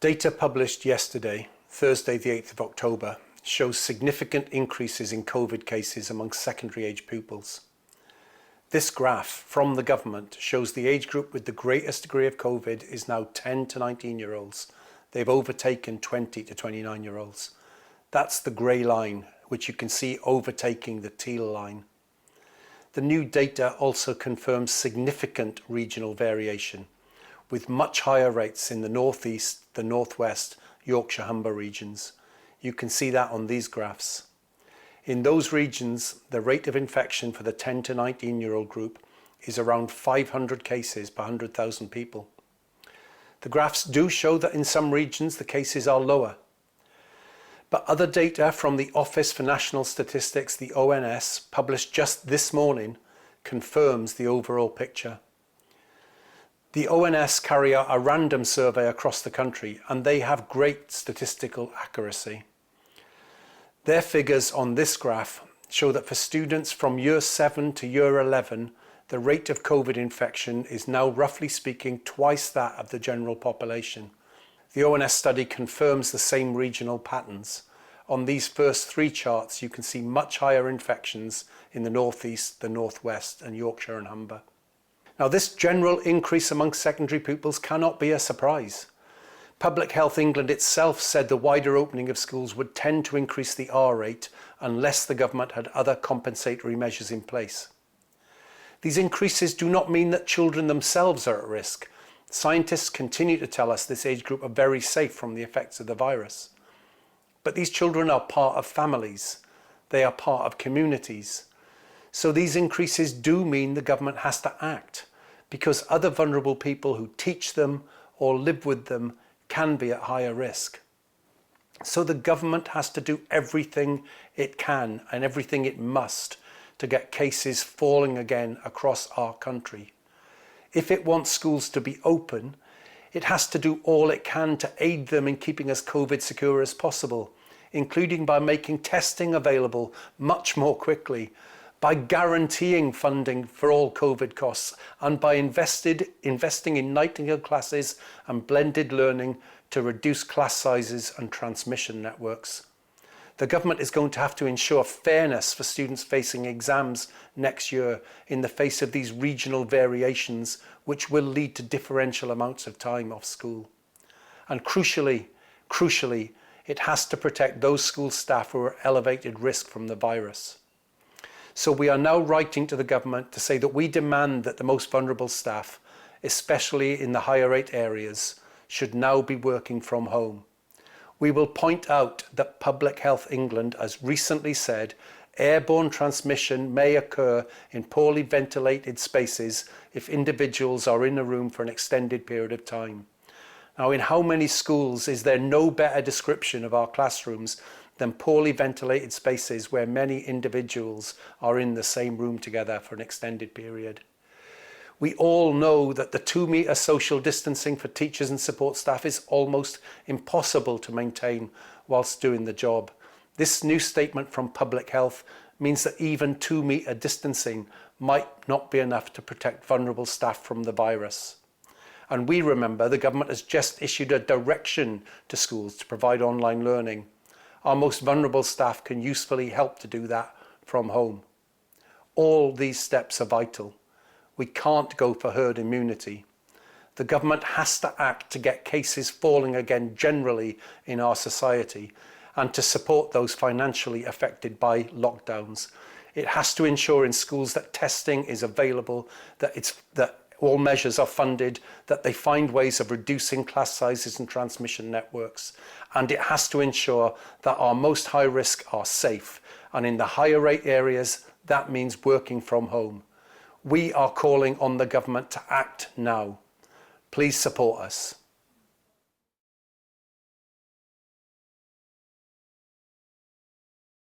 Data published yesterday, Thursday the 8th of October, shows significant increases in COVID cases among secondary age pupils. This graph from the government shows the age group with the greatest degree of COVID is now 10 to 19-year-olds. They've overtaken 20 to 29-year-olds. That's the grey line, which you can see overtaking the teal line. The new data also confirms significant regional variation, with much higher rates in the northeast, the northwest, Yorkshire Humber regions. You can see that on these graphs. In those regions, the rate of infection for the 10 to 19-year-old group is around 500 cases per 100,000 people. The graphs do show that in some regions the cases are lower. But other data from the Office for National Statistics, the ONS, published just this morning, confirms the overall picture. The ONS carry out a random survey across the country, and they have great statistical accuracy. Their figures on this graph show that for students from year 7 to year 11, the rate of COVID infection is now, roughly speaking, twice that of the general population. The ONS study confirms the same regional patterns. On these first three charts, you can see much higher infections in the northeast, the northwest, and Yorkshire and Humber. Now, this general increase among secondary pupils cannot be a surprise. Public Health England itself said the wider opening of schools would tend to increase the R rate unless the government had other compensatory measures in place. These increases do not mean that children themselves are at risk. Scientists continue to tell us this age group are very safe from the effects of the virus. But these children are part of families. They are part of communities. So these increases do mean the government has to act, because other vulnerable people who teach them or live with them can be at higher risk. So the government has to do everything it can and everything it must to get cases falling again across our country. If it wants schools to be open, it has to do all it can to aid them in keeping as COVID secure as possible, including by making testing available much more quickly, by guaranteeing funding for all COVID costs, and by investing in nightingale classes and blended learning to reduce class sizes and transmission networks. The government is going to have to ensure fairness for students facing exams next year in the face of these regional variations, which will lead to differential amounts of time off school. And crucially, it has to protect those school staff who are at elevated risk from the virus. So we are now writing to the government to say that we demand that the most vulnerable staff, especially in the higher rate areas, should now be working from home. We will point out that Public Health England has recently said airborne transmission may occur in poorly ventilated spaces if individuals are in a room for an extended period of time. Now, in how many schools is there no better description of our classrooms than poorly ventilated spaces where many individuals are in the same room together for an extended period? We all know that the 2-metre social distancing for teachers and support staff is almost impossible to maintain whilst doing the job. This new statement from Public Health means that even 2-metre distancing might not be enough to protect vulnerable staff from the virus. And we remember the government has just issued a direction to schools to provide online learning. Our most vulnerable staff can usefully help to do that from home. All these steps are vital. We can't go for herd immunity. The government has to act to get cases falling again generally in our society and to support those financially affected by lockdowns. It has to ensure in schools that testing is available, that all measures are funded, that they find ways of reducing class sizes and transmission networks. And it has to ensure that our most high risk are safe. And in the higher rate areas, that means working from home. We are calling on the government to act now. Please support us.